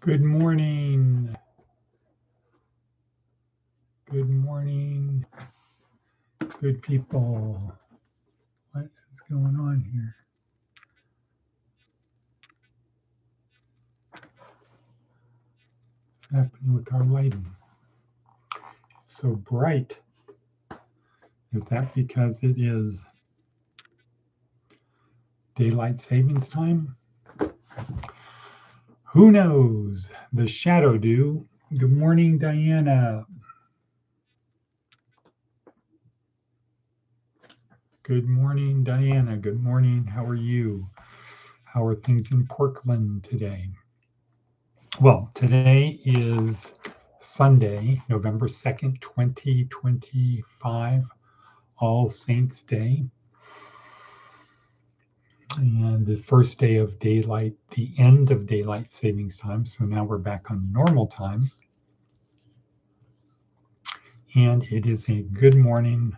Good morning. Good morning, good people. What is going on here? What's happening with our lighting? It's so bright. Is that because it is daylight savings time? Who knows? The shadow do. Good morning, Diana. Good morning, Diana. Good morning. How are you? How are things in Portland today? Well, today is Sunday, November 2nd, 2025, All Saints Day. And the first day of daylight, the end of daylight savings time. So now we're back on normal time. And it is a good morning.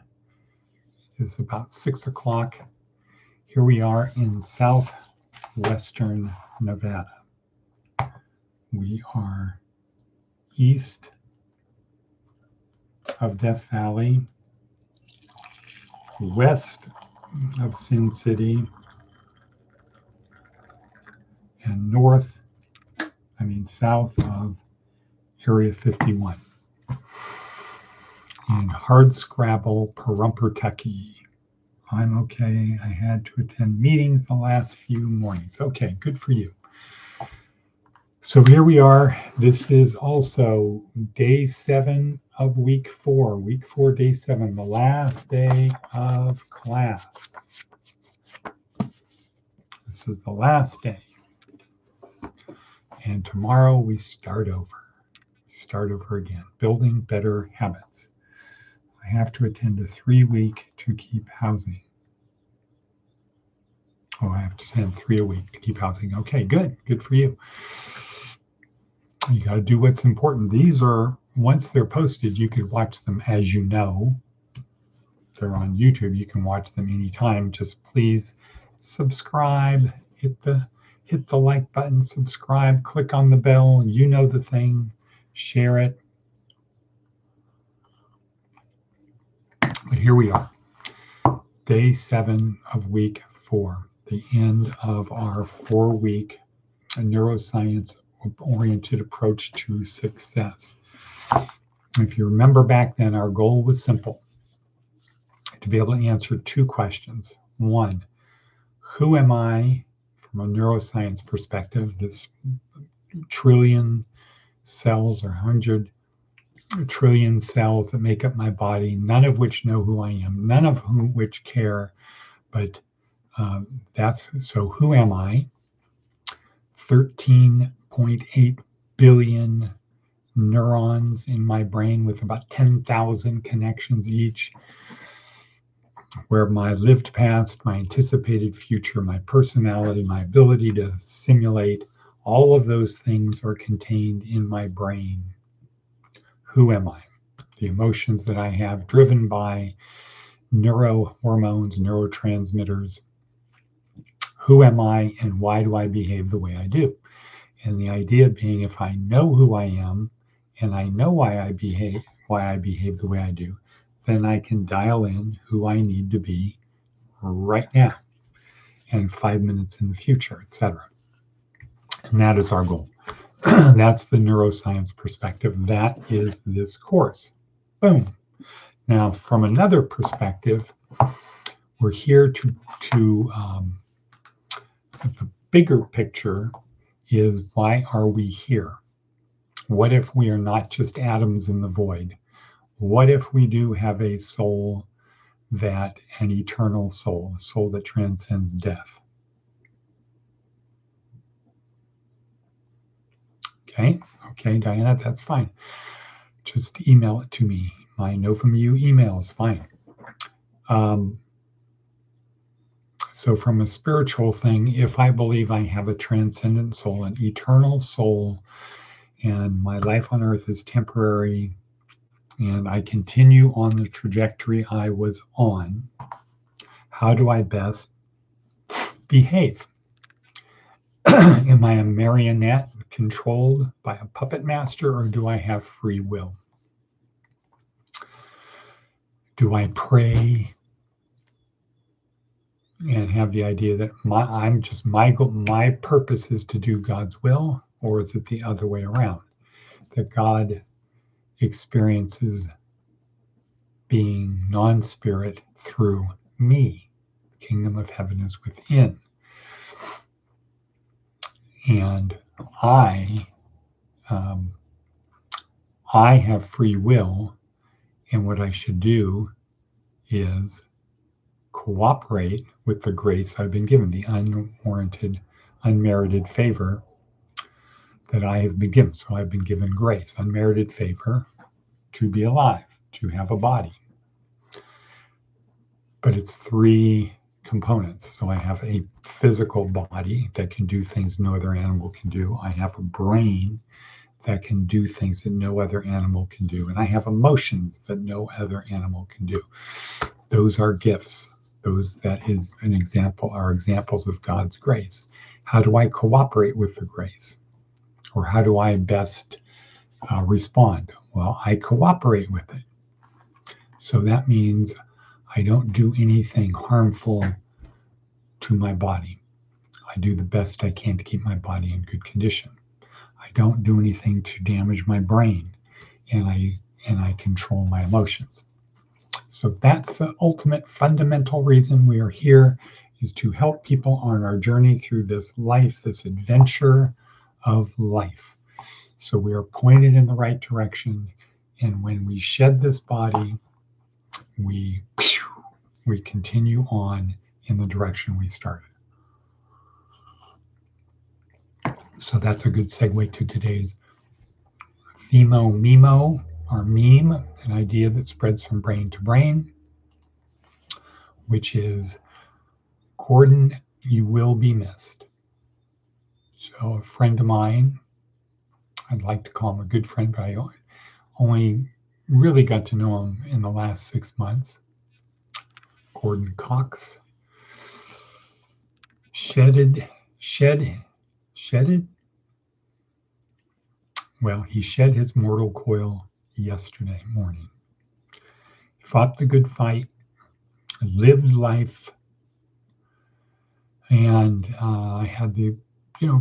It's about 6 o'clock. Here we are in southwestern Nevada. We are east of Death Valley, west of Sin City, and south of Area 51. In Hardscrabble, Pahrump-Kentucky. I'm okay. I had to attend meetings the last few mornings. Okay, good for you. So here we are. This is also day 7 of week 4. Week 4, day 7, the last day of class. This is the last day. And tomorrow we start over. Start over again, building better habits. I have to attend a 3-week to keep housing. Oh, I have to attend 3 a week to keep housing. Okay, good. Good for you. You got to do what's important. These are, once they're posted, you could watch them as you know. They're on YouTube. You can watch them anytime. Just please subscribe. Hit the like button, subscribe, click on the bell. You know the thing. Share it. But here we are. Day 7 of week 4. The end of our 4-week neuroscience-oriented approach to success. If you remember back then, our goal was simple: to be able to answer 2 questions. 1, who am I from a neuroscience perspective? This trillion cells or 100 trillion cells that make up my body, none of which know who I am, none of which care, but so who am I? 13.8 billion neurons in my brain with about 10,000 connections each, where my lived past, my anticipated future, my personality, my ability to simulate, all of those things are contained in my brain. Who am I? The emotions that I have, driven by neurohormones, neurotransmitters. Who am I and why do I behave the way I do? And the idea being, if I know who I am and I know why I behave the way I do, then I can dial in who I need to be right now and 5 minutes in the future, etc. And that is our goal. That's the neuroscience perspective. That is this course. Boom. Now, from another perspective, we're here to the bigger picture is, why are we here? What if we are not just atoms in the void? What if we do have a soul, that an eternal soul, a soul that transcends death? Okay, Diana, that's fine. Just email it to me. My novum-u email is fine. So from a spiritual thing, if I believe I have a transcendent soul, an eternal soul, and my life on earth is temporary, and I continue on the trajectory I was on, how do I best behave? Am I a marionette controlled by a puppet master, or do I have free will? Do I pray and have the idea that my purpose is to do God's will, or is it the other way around? That God experiences being non-spirit through me. The kingdom of heaven is within. And I have free will, and what I should do is cooperate with the grace I've been given, the unwarranted, unmerited favor that I have been given. So I've been given grace, unmerited favor to be alive, to have a body. But it's three components. So I have a physical body that can do things no other animal can do. I have a brain that can do things that no other animal can do. And I have emotions that no other animal can do. Those are gifts. Those that is an example are examples of God's grace. How do I cooperate with the grace? Or how do I best respond? Well, I cooperate with it. So that means I don't do anything harmful to my body. I do the best I can to keep my body in good condition. I don't do anything to damage my brain, and I control my emotions. So that's the ultimate fundamental reason we are here, is to help people on our journey through this life, this adventure of life. So we are pointed in the right direction, and when we shed this body, we continue on in the direction we started. So that's a good segue to today's themo-memo, or meme, an idea that spreads from brain to brain, which is, Gordon, you will be missed. So a friend of mine, I'd like to call him a good friend, but I only really got to know him in the last 6 months. Gordon Cox shedded. Well, he shed his mortal coil yesterday morning. He fought the good fight, lived life, and I had the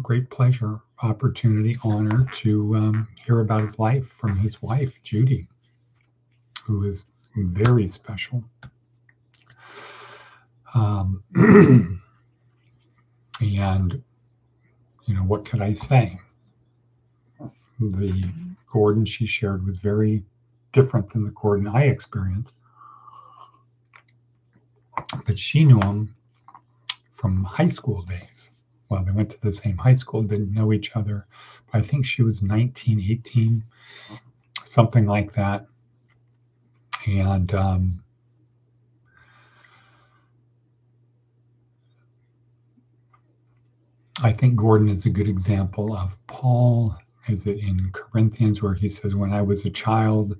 great pleasure, opportunity, honor to hear about his life from his wife, Judy, who is very special. And what could I say? The Gordon she shared was very different than the Gordon I experienced, but she knew him from high school days. Well, they went to the same high school, didn't know each other, but I think she was 19, 18, something like that. And I think Gordon is a good example of Paul. Is it in Corinthians where he says, when I was a child,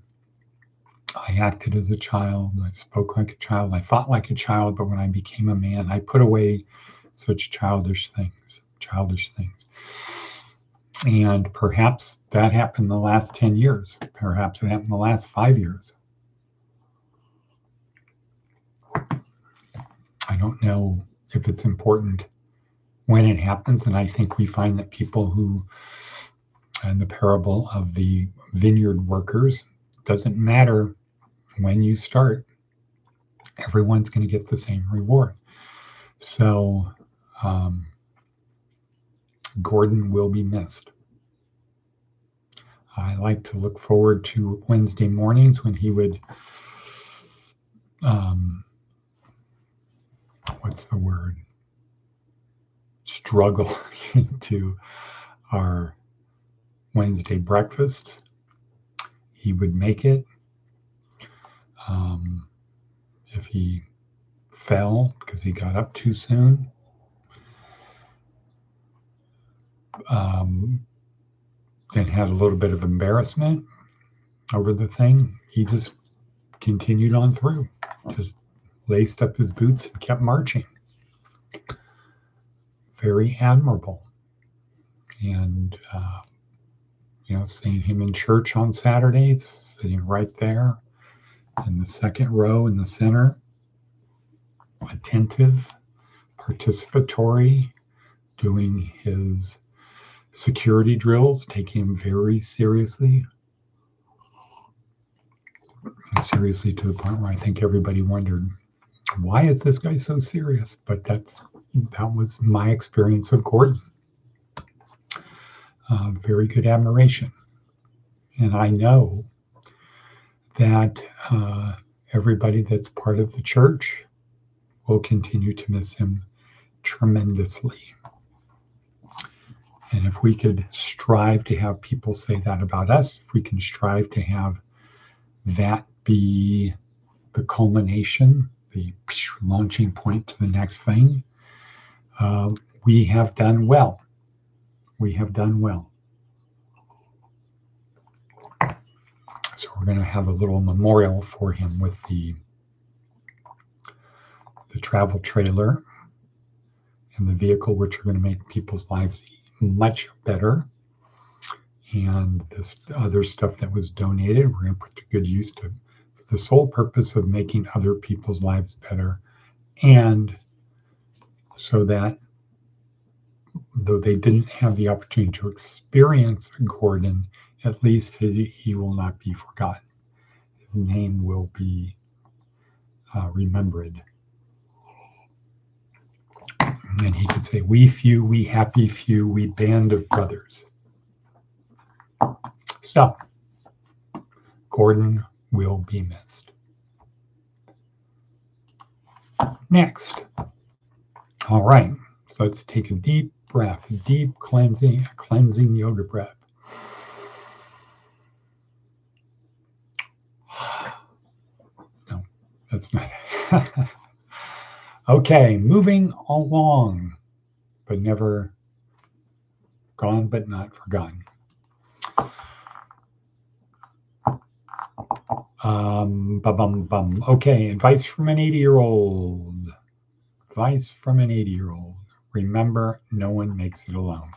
I acted as a child, I spoke like a child, I thought like a child, but when I became a man, I put away such childish things. And perhaps that happened in the last 10 years. Perhaps it happened in the last 5 years. I don't know if it's important when it happens. And I think we find that people who, in the parable of the vineyard workers, doesn't matter when you start, everyone's going to get the same reward. So Gordon will be missed. I like to look forward to Wednesday mornings when he would, struggle into our Wednesday breakfast. He would make it. If he fell because he got up too soon, then had a little bit of embarrassment over the thing, he just continued on through, just laced up his boots and kept marching. Very admirable. and seeing him in church on Saturdays, sitting right there in the second row in the center, attentive, participatory, doing his security drills, taking them very seriously to the point where I think everybody wondered, why is this guy so serious? But that was my experience of Gordon. Very good admiration. And I know that everybody that's part of the church will continue to miss him tremendously. And if we could strive to have people say that about us, if we can strive to have that be the culmination, the launching point to the next thing, we have done well. We have done well. So we're going to have a little memorial for him with the travel trailer and the vehicle, which are going to make people's lives much better. And this other stuff that was donated, we're going to put to good use for the sole purpose of making other people's lives better. And so that though they didn't have the opportunity to experience Gordon, at least he will not be forgotten. His name will be remembered. And he could say, "We few, we happy few, we band of brothers." So, Gordon will be missed. Next. All right. So let's take a deep breath, a deep cleansing yoga breath. No, that's not it. Okay, moving along, but never gone, but not forgotten. Okay, advice from an 80-year-old. Advice from an 80-year-old. Remember, no one makes it alone.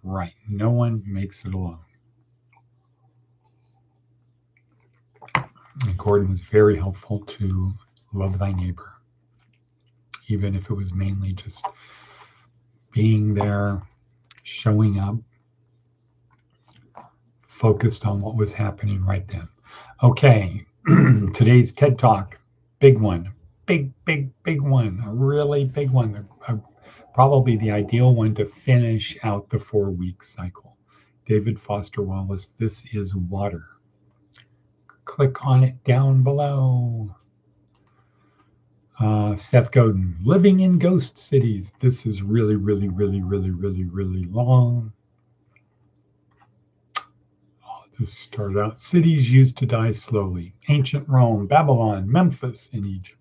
Right, no one makes it alone. And Gordon was very helpful to love thy neighbor, even if it was mainly just being there, showing up, focused on what was happening right then. Okay, today's TED Talk, big one, big one, a really big one, probably the ideal one to finish out the 4-week cycle. David Foster Wallace, This is Water. Click on it down below. Seth Godin, Living in Ghost Cities. This is really long. I'll just start out. Cities used to die slowly. Ancient Rome, Babylon, Memphis in Egypt,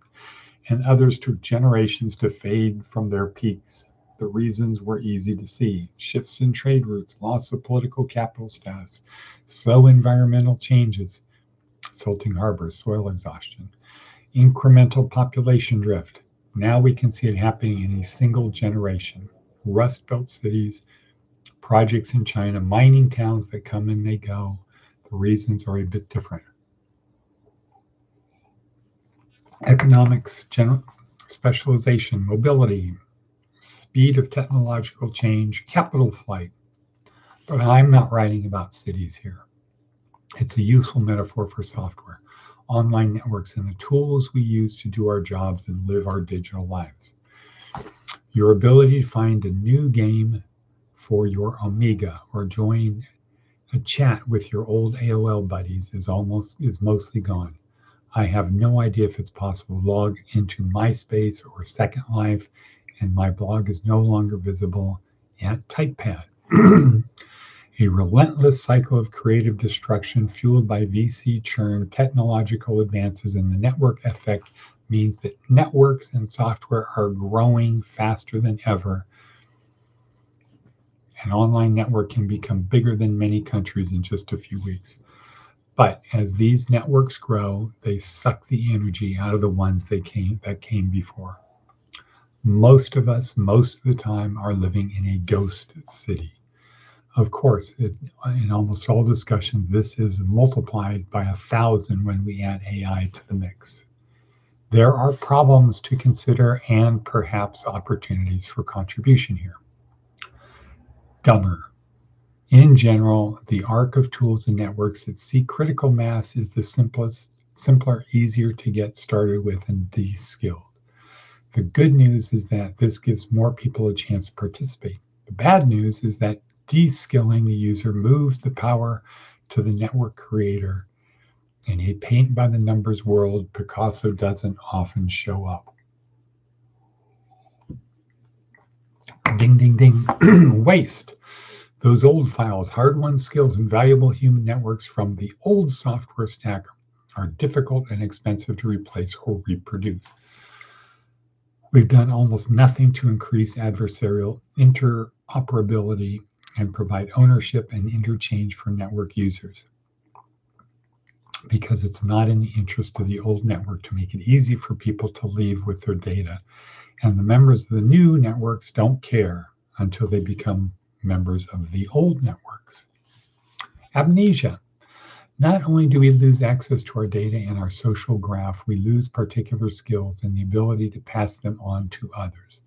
and others took generations to fade from their peaks. The reasons were easy to see. Shifts in trade routes, loss of political capital status, slow environmental changes, salting harbors, soil exhaustion, incremental population drift. Now we can see it happening in a single generation. Rust Belt cities, projects in China, mining towns that come and they go. The reasons are a bit different. Economics, general specialization, mobility, speed of technological change, capital flight. But I'm not writing about cities here. It's a useful metaphor for software, online networks, and the tools we use to do our jobs and live our digital lives. Your ability to find a new game for your Amiga or join a chat with your old AOL buddies is mostly gone. I have no idea if it's possible to log into MySpace or Second Life, and my blog is no longer visible at TypePad. A relentless cycle of creative destruction fueled by VC churn, technological advances, and the network effect means that networks and software are growing faster than ever. An online network can become bigger than many countries in just a few weeks. But as these networks grow, they suck the energy out of the ones that came before. Most of us, most of the time, are living in a ghost city. Of course, in almost all discussions, this is multiplied by 1,000 when we add AI to the mix. There are problems to consider and perhaps opportunities for contribution here. Dumber. In general, the arc of tools and networks that seek critical mass is the simpler, easier to get started with and de-skilled. The good news is that this gives more people a chance to participate. The bad news is that de-skilling the user moves the power to the network creator. In a paint by the numbers world, Picasso doesn't often show up. Ding, ding, ding. Waste. Those old files, hard-won skills, and valuable human networks from the old software stack are difficult and expensive to replace or reproduce. We've done almost nothing to increase adversarial interoperability and provide ownership and interchange for network users, because it's not in the interest of the old network to make it easy for people to leave with their data. And the members of the new networks don't care until they become members of the old networks. Amnesia. Not only do we lose access to our data and our social graph, we lose particular skills and the ability to pass them on to others.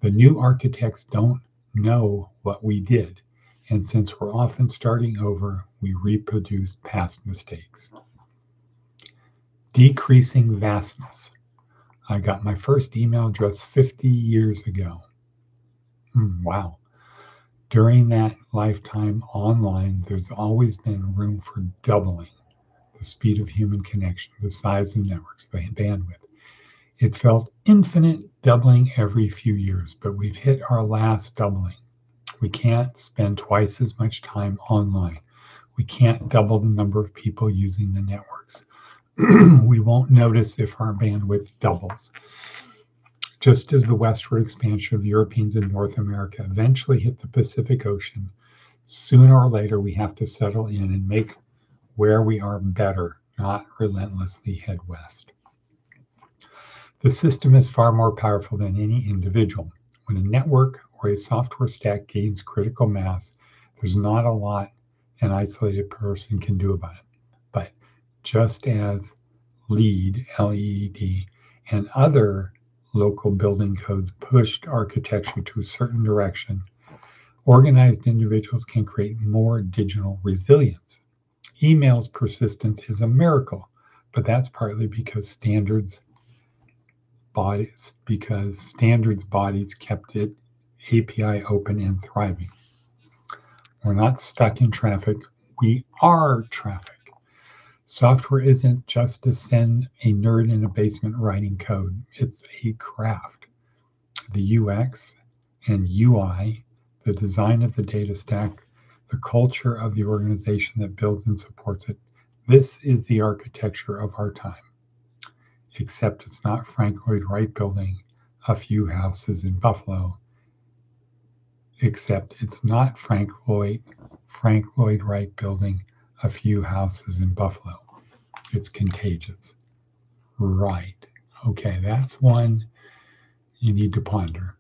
The new architects don't know what we did, and since we're often starting over, we reproduce past mistakes. Decreasing vastness. I got my first email address 50 years ago. Wow. During that lifetime online, there's always been room for doubling the speed of human connection, the size of networks, the bandwidth. It felt infinite, doubling every few years, but we've hit our last doubling. We can't spend twice as much time online. We can't double the number of people using the networks. We won't notice if our bandwidth doubles. Just as the westward expansion of Europeans in North America eventually hit the Pacific Ocean, sooner or later we have to settle in and make where we are better, not relentlessly head west. The system is far more powerful than any individual. When a network or a software stack gains critical mass, there's not a lot an isolated person can do about it. But just as LEED, L-E-E-D, and other local building codes pushed architecture to a certain direction, organized individuals can create more digital resilience. Email's persistence is a miracle, but that's partly because standards bodies kept it API open and thriving. We're not stuck in traffic, we are traffic. Software isn't just to send a nerd in a basement writing code, it's a craft. The UX and UI, the design of the data stack, the culture of the organization that builds and supports it, this is the architecture of our time. Except it's not Frank Lloyd Wright building a few houses in Buffalo. Except it's not Frank Lloyd Wright building a few houses in Buffalo. It's contagious. Right. Okay, that's one you need to ponder.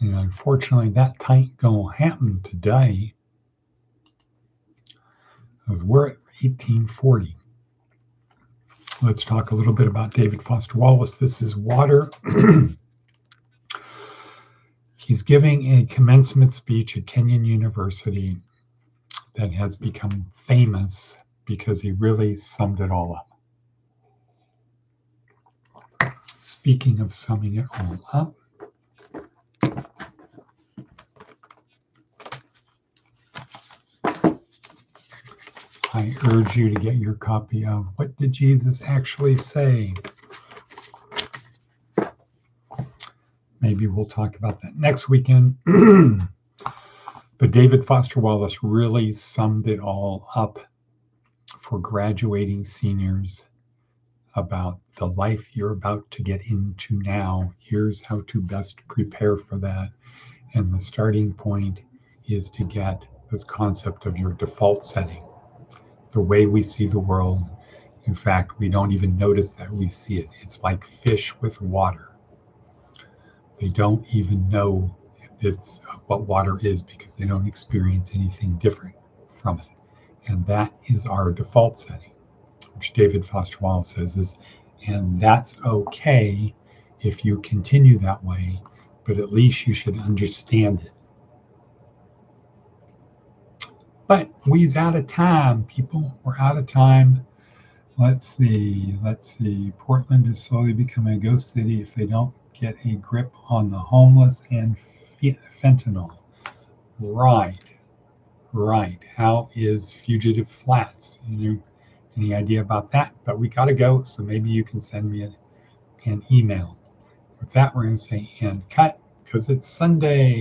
And unfortunately, that ain't gonna happen today, because we're at 1840. Let's talk a little bit about David Foster Wallace. This is Water. He's giving a commencement speech at Kenyon University that has become famous because he really summed it all up. Speaking of summing it all up, I urge you to get your copy of What Did Jesus Actually Say? Maybe we'll talk about that next weekend. But David Foster Wallace really summed it all up for graduating seniors about the life you're about to get into now. Here's how to best prepare for that. And the starting point is to get this concept of your default setting, the way we see the world. In fact, we don't even notice that we see it. It's like fish with water. They don't even know it's what water is because they don't experience anything different from it. And that is our default setting, which David Foster Wallace says is, and that's okay if you continue that way, but at least you should understand it. But we's out of time, people. We're out of time. Let's see. Portland is slowly becoming a ghost city if they don't get a grip on the homeless and fentanyl. Right. How is Fugitive Flats? Any idea about that? But we got to go, so maybe you can send me an email. With that, we're going to say and cut because it's Sunday.